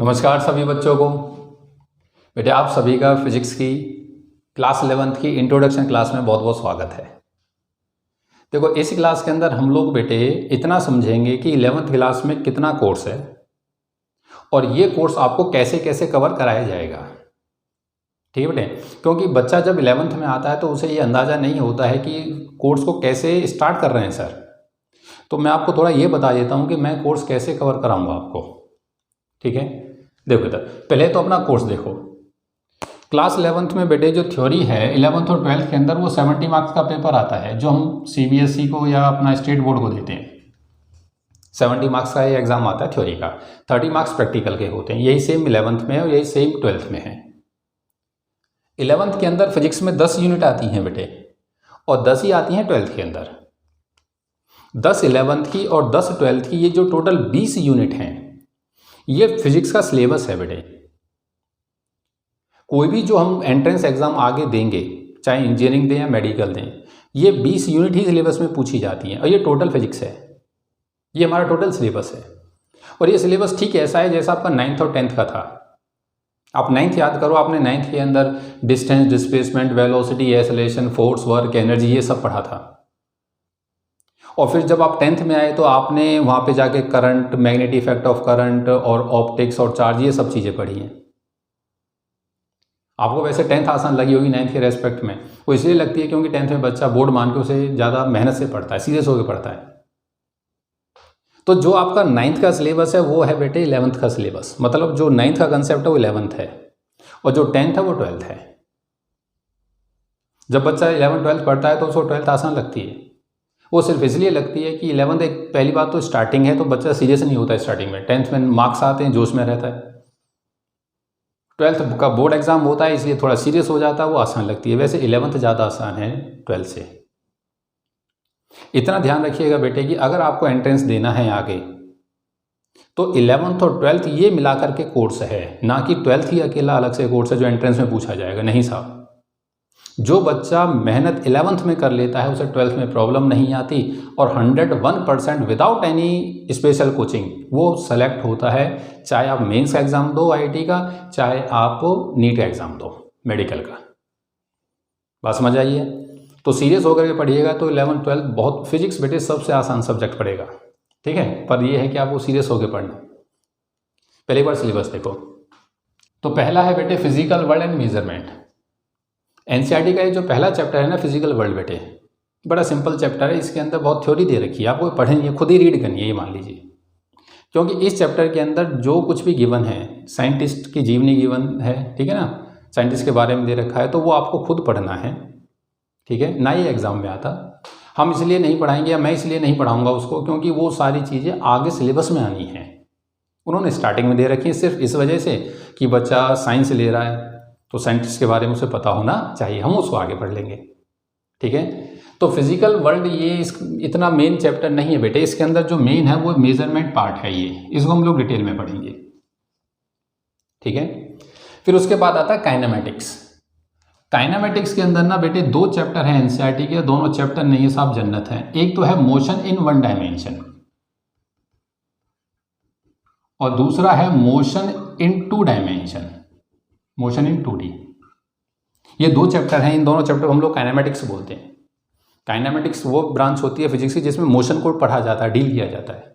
नमस्कार सभी बच्चों को। बेटे आप सभी का फिजिक्स की क्लास 11th की इंट्रोडक्शन क्लास में बहुत बहुत स्वागत है। देखो इस क्लास के अंदर हम लोग बेटे इतना समझेंगे कि 11th क्लास में कितना कोर्स है और ये कोर्स आपको कैसे कैसे कवर कराया जाएगा। ठीक है बेटे, क्योंकि बच्चा जब 11th में आता है तो उसे ये अंदाज़ा नहीं होता है कि कोर्स को कैसे स्टार्ट कर रहे हैं सर। तो मैं आपको थोड़ा ये बता देता हूँ कि मैं कोर्स कैसे कवर कराऊँगा आपको। ठीक है, देखो बेटा पहले तो अपना कोर्स देखो। क्लास 11th में बेटे जो थ्योरी है 11th और 12th के अंदर वो 70 मार्क्स का पेपर आता है जो हम सीबीएसई को या अपना स्टेट बोर्ड को देते हैं। 70 मार्क्स का ये एग्जाम आता है थ्योरी का, 30 मार्क्स प्रैक्टिकल के होते हैं। यही सेम 11th में है और यही सेम 12th में है। 11th के अंदर फिजिक्स में 10 यूनिट आती हैं बेटे और 10 ही आती हैं 12th के अंदर। 10 11th की और 10 12th की, ये जो टोटल 20 यूनिट हैं ये फिजिक्स का सिलेबस है बेटे। कोई भी जो हम एंट्रेंस एग्जाम आगे देंगे, चाहे इंजीनियरिंग दें या मेडिकल दें, ये 20 यूनिट ही सिलेबस में पूछी जाती हैं और ये टोटल फिजिक्स है। ये हमारा टोटल सिलेबस है और ये सिलेबस ठीक ऐसा है जैसा आपका 9th और 10th का था। आप 9th याद करो, आपने 9th के अंदर distance, displacement, velocity, acceleration, force, work, energy ये सब पढ़ा था। और फिर जब आप 10th में आए तो आपने वहाँ पे जाके current, magnetic effect of current और ऑप्टिक्स और चार्ज ये सब चीज़ें पढ़ी हैं। आपको वैसे 10th आसान लगी होगी 9th के रेस्पेक्ट में, वो इसलिए लगती है क्योंकि 10th में बच्चा बोर्ड मान के उसे ज़्यादा मेहनत से पढ़ता है, सीरियस होकर पढ़ता है। तो जो आपका 9th का सिलेबस है वो है बेटे 11th का सिलेबस। मतलब जो 9th का कंसेप्ट है वो 11th है और जो 10th है वो 12th है। जब बच्चा 11th 12th पढ़ता है तो उसको 12th आसान लगती है। वो सिर्फ इसलिए लगती है कि 11th एक पहली बात तो स्टार्टिंग है तो बच्चा सीरियस नहीं होता है स्टार्टिंग में। 10th में मार्क्स आते हैं, जोश में रहता है। 12th का बोर्ड एग्जाम होता है इसलिए थोड़ा सीरियस हो जाता है, वो आसान लगती है। वैसे 11th ज़्यादा आसान है 12th से। इतना ध्यान रखिएगा बेटे कि अगर आपको एंट्रेंस देना है आगे तो 11th और 12th ये मिलाकर के कोर्स है, ना कि 12th ही अकेला अलग से कोर्स है जो एंट्रेंस में पूछा जाएगा। नहीं साहब, जो बच्चा मेहनत 11th में कर लेता है उसे 12th में प्रॉब्लम नहीं आती और 101% विदाउट एनी स्पेशल कोचिंग वो सेलेक्ट होता है। चाहे आप मेंस का एग्ज़ाम दो आईआईटी का, चाहे आप नीट का एग्ज़ाम दो मेडिकल का। बात समझ आइए। तो सीरियस होकर के पढ़िएगा तो 11th 12th बहुत, फिजिक्स बेटे सबसे आसान सब्जेक्ट पड़ेगा। ठीक है, पर यह है कि आपको सीरियस होकर पढ़ना। पहली बार सिलेबस देखो तो पहला है बेटे physical world and measurement. NCERT का ये जो पहला चैप्टर है ना फिजिकल वर्ल्ड बेटे, बड़ा सिंपल चैप्टर है। इसके अंदर बहुत थ्योरी दे रखी है, आपको पढ़नी, खुद ही रीड करनी है ये मान लीजिए। क्योंकि इस चैप्टर के अंदर जो कुछ भी गिवन है, साइंटिस्ट की जीवनी गिवन है, ठीक है ना, साइंटिस्ट के बारे में दे रखा है, तो वो आपको खुद पढ़ना है। ठीक है ना, ये एग्जाम में आता। हम इसलिए नहीं पढ़ाएंगे या मैं इसलिए नहीं पढ़ाऊँगा उसको क्योंकि वो सारी चीज़ें आगे सिलेबस में आनी है। उन्होंने स्टार्टिंग में दे रखी है सिर्फ इस वजह से कि बच्चा साइंस ले रहा है तो साइंटिस्ट के बारे में उसे पता होना चाहिए, हम उसको आगे पढ़ लेंगे। ठीक है, तो फिजिकल वर्ल्ड ये इतना मेन चैप्टर नहीं है बेटे। इसके अंदर जो मेन है वो मेजरमेंट पार्ट है, ये इसको हम लोग डिटेल में पढ़ेंगे। ठीक है, फिर उसके बाद आता है काइनेमेटिक्स। काइनेमेटिक्स के अंदर ना बेटे 2 चैप्टर हैं एनसीईआरटी के, दोनों चैप्टर नहीं है साहब जन्नत है। एक तो है मोशन इन 1 डायमेंशन और दूसरा है motion in 2 dimension, motion in 2D। ये 2 चैप्टर हैं, इन दोनों चैप्टर को हम लोग काइनेमेटिक्स बोलते हैं। काइनेमेटिक्स वो ब्रांच होती है फिजिक्स की जिसमें मोशन को पढ़ा जाता है, डील किया जाता है।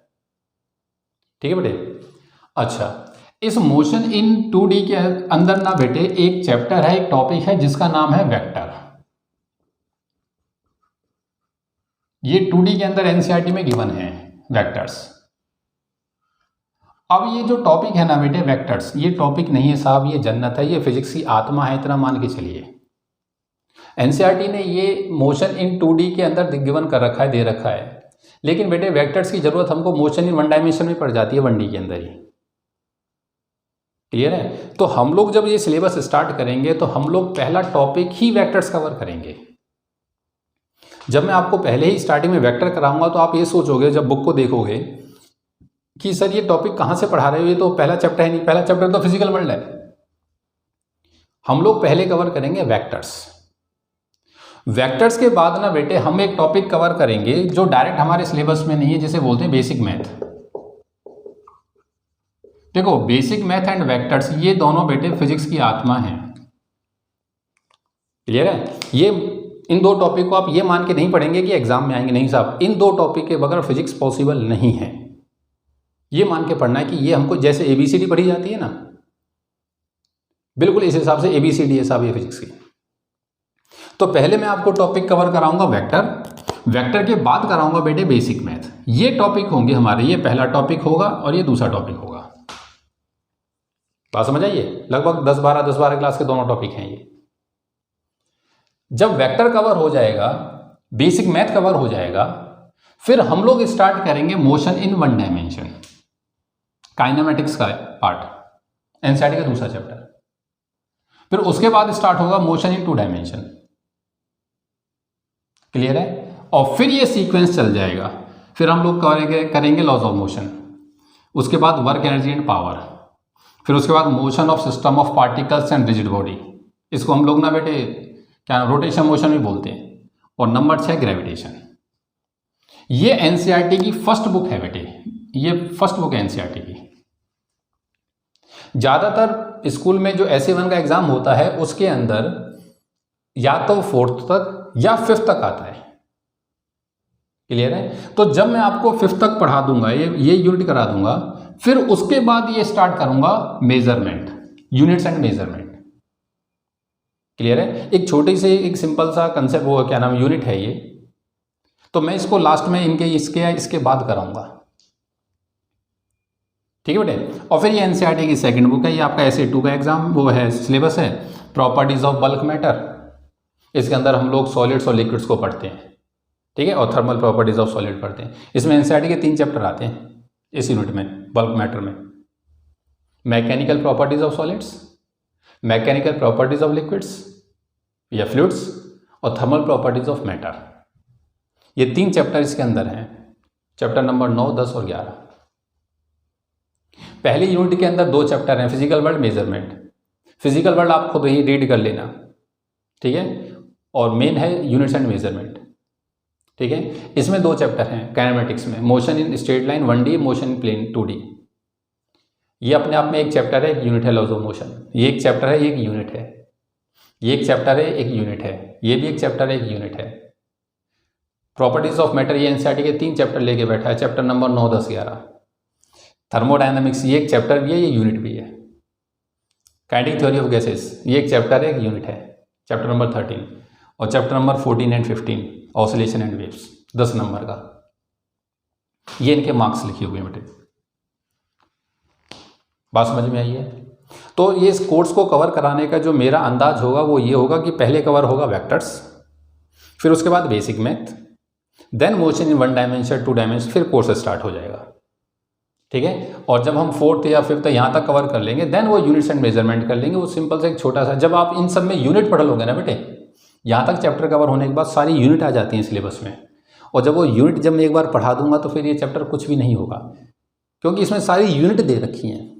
ठीक है बेटे। अच्छा, इस मोशन इन 2D के अंदर ना बेटे एक चैप्टर है, एक टॉपिक है जिसका नाम है वेक्टर। ये 2D के अंदर एनसीईआरटी में गिवन है वेक्टर्स। अब ये जो टॉपिक है ना बेटे वेक्टर्स, ये टॉपिक नहीं है साहब, ये जन्नत है, ये फिजिक्स की आत्मा है, इतना मान के चलिए। एनसीईआरटी ने ये मोशन इन 2D के अंदर गिवन कर रखा है, दे रखा है। लेकिन बेटे वेक्टर्स की जरूरत हमको मोशन इन 1 डायमेंशन में पड़ जाती है, 1D के अंदर ही। क्लियर है। तो हम लोग जब ये सिलेबस स्टार्ट करेंगे तो हम लोग पहला टॉपिक ही वेक्टर्स कवर करेंगे। जब मैं आपको पहले ही स्टार्टिंग में वेक्टर कराऊंगा तो आप ये सोचोगे जब बुक को देखोगे कि सर ये टॉपिक कहाँ से पढ़ा रहे हो, ये तो पहला चैप्टर है नहीं, पहला चैप्टर तो फिजिकल वर्ल्ड है। हम लोग पहले कवर करेंगे वेक्टर्स। वेक्टर्स के बाद ना बेटे हम एक टॉपिक कवर करेंगे जो डायरेक्ट हमारे सिलेबस में नहीं है, जिसे बोलते हैं बेसिक मैथ। देखो बेसिक मैथ एंड वेक्टर्स ये दोनों बेटे फिजिक्स की आत्मा हैं। क्लियर है? ये इन दो टॉपिक को आप ये मान के नहीं पढ़ेंगे कि एग्जाम में आएंगे, नहीं साहब, इन दो टॉपिक के बगैर फिजिक्स पॉसिबल नहीं है। ये मान के पढ़ना है कि ये हमको जैसे ABCD पढ़ी जाती है ना, बिल्कुल इस हिसाब से ABCD है साहब ये फिजिक्स की। तो पहले मैं आपको टॉपिक कवर कराऊंगा वेक्टर, वेक्टर के बाद कराऊंगा बेटे बेसिक मैथ। ये टॉपिक होंगे हमारे, ये पहला टॉपिक होगा और ये दूसरा टॉपिक होगा। बात समझ आइए? लगभग 10-12 क्लास के दोनों टॉपिक हैं ये। जब वेक्टर कवर हो जाएगा, बेसिक मैथ कवर हो जाएगा, फिर हम लोग स्टार्ट करेंगे motion in one dimension, kinematics का पार्ट, एनसीईआरटी का दूसरा चैप्टर। फिर उसके बाद स्टार्ट होगा मोशन इन 2 डायमेंशन। क्लियर है? और फिर ये सीक्वेंस चल जाएगा। फिर हम लोग करेंगे लॉज ऑफ मोशन, उसके बाद वर्क एनर्जी एंड पावर, फिर उसके बाद motion of system of particles and rigid body, इसको हम लोग ना बेटे क्या रोटेशन मोशन भी बोलते हैं। और नंबर 6 ग्रेविटेशन। ये एनसीईआरटी की फर्स्ट बुक है बेटे, ये फर्स्ट बुक है एनसीईआरटी की। ज़्यादातर स्कूल में जो SA1 का एग्जाम होता है उसके अंदर या तो 4th तक या 5th तक आता है। क्लियर है? तो जब मैं आपको 5th तक पढ़ा दूंगा, ये यूनिट करा दूंगा, फिर उसके बाद ये स्टार्ट करूंगा measurement, units and measurement. Clear है? एक छोटी सी एक सिंपल सा कंसेप्ट, वो क्या नाम यूनिट है ये, तो मैं इसको लास्ट में इसके बाद कराऊंगा। ठीक है बेटे? और फिर ये एनसीईआरटी की सेकंड बुक है, ये आपका SA2 का एग्जाम वो है, सिलेबस है, प्रॉपर्टीज ऑफ बल्क मैटर। इसके अंदर हम लोग सॉलिड्स और लिक्विड्स को पढ़ते हैं। ठीक है? और थर्मल प्रॉपर्टीज ऑफ सॉलिड पढ़ते हैं। इसमें एनसीईआरटी के 3 चैप्टर आते हैं इस यूनिट में, बल्क मैटर में। Mechanical properties of solids, mechanical properties of liquids या फ्लूइड्स, और थर्मल प्रॉपर्टीज ऑफ मैटर। ये 3 चैप्टर इसके अंदर हैं, चैप्टर नंबर 9, 10 और 11। पहली यूनिट के अंदर 2 चैप्टर हैं, physical world, measurement. Physical world आप खुद ही रीड कर लेना, ठीक है? और मेन है यूनिट्स एंड मेजरमेंट। ठीक है? इसमें 2 चैप्टर हैं काइनेमेटिक्स में, motion in straight line 1D, motion in plane 2D। ये अपने आप में एक चैप्टर है, एक यूनिट है लॉज ऑफ मोशन। ये एक चैप्टर है, एक यूनिट है। ये एक चैप्टर है, एक यूनिट है। ये भी एक चैप्टर है, एक यूनिट है। प्रॉपर्टीज ऑफ मैटर, ये एनसीईआरटी के 3 चैप्टर लेके बैठा है, चैप्टर नंबर 9, 10, 11। थर्मोडायनामिक्स, ये एक चैप्टर भी है, ये यूनिट भी है। काइनेटिक थ्योरी ऑफ गैसेस, ये एक चैप्टर है, एक यूनिट है, चैप्टर नंबर 13। और chapter number 14 and 15, oscillation and waves, 10 number का। ये इनके मार्क्स लिखे हुए हैं बेटे। बात समझ में आई है? तो ये इस कोर्स को कवर कराने का जो मेरा अंदाज होगा वो ये होगा कि पहले कवर होगा वेक्टर्स, फिर उसके बाद basic math, then motion in 1 dimension 2 dimension, फिर कोर्स स्टार्ट हो जाएगा। ठीक है? और जब हम 4th या 5th यहाँ तक कवर कर लेंगे, देन वो यूनिट्स एंड मेजरमेंट कर लेंगे। वो सिंपल से एक छोटा सा, जब आप इन सब में यूनिट पढ़ लोगे ना बेटे, यहाँ तक चैप्टर कवर होने के बाद सारी यूनिट आ जाती हैं सिलेबस में। और जब वो यूनिट जब मैं एक बार पढ़ा दूंगा तो फिर ये चैप्टर कुछ भी नहीं होगा, क्योंकि इसमें सारी यूनिट दे रखी हैं।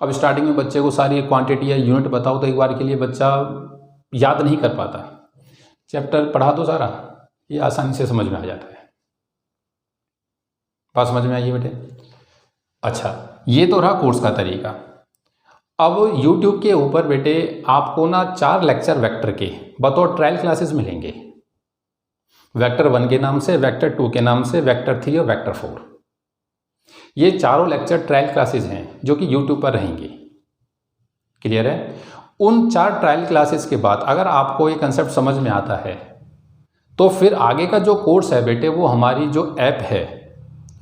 अब स्टार्टिंग में बच्चे को सारी क्वांटिटी या यूनिट बताओ तो एक बार के लिए बच्चा याद नहीं कर पाता। चैप्टर पढ़ा दो सारा, ये आसानी से समझ में आ जाता है। बात समझ में आई बेटे? अच्छा, ये तो रहा कोर्स का तरीका। अब YouTube के ऊपर बेटे आपको ना 4 लेक्चर वेक्टर के बतौर ट्रायल क्लासेस मिलेंगे। वेक्टर 1 के नाम से, वेक्टर 2 के नाम से, वेक्टर 3 और वेक्टर 4। ये चारों लेक्चर ट्रायल क्लासेस हैं जो कि YouTube पर रहेंगे। क्लियर है? उन 4 ट्रायल क्लासेस के बाद अगर आपको ये कंसेप्ट समझ में आता है तो फिर आगे का जो कोर्स है बेटे वो हमारी जो ऐप है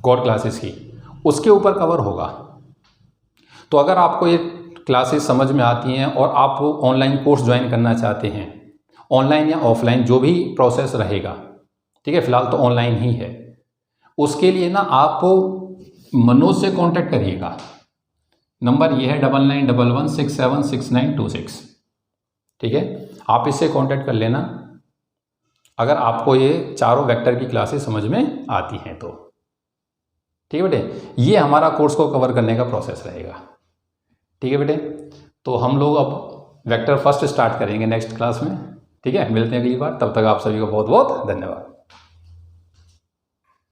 कोर क्लासेस की, उसके ऊपर कवर होगा। तो अगर आपको ये क्लासेस समझ में आती हैं और आप ऑनलाइन कोर्स ज्वाइन करना चाहते हैं, ऑनलाइन या ऑफलाइन जो भी प्रोसेस रहेगा, ठीक है, फिलहाल तो ऑनलाइन ही है, उसके लिए ना आप मनोज से कांटेक्ट करिएगा। नंबर ये है 9911676926। ठीक है? आप इससे कांटेक्ट कर लेना अगर आपको ये चारों वेक्टर की क्लासेस समझ में आती हैं तो। ठीक है बेटे? ये हमारा कोर्स को कवर करने का प्रोसेस रहेगा। ठीक है बेटे? तो हम लोग अब वेक्टर फर्स्ट स्टार्ट करेंगे नेक्स्ट क्लास में। ठीक है? मिलते हैं अगली बार, तब तक आप सभी को बहुत बहुत धन्यवाद।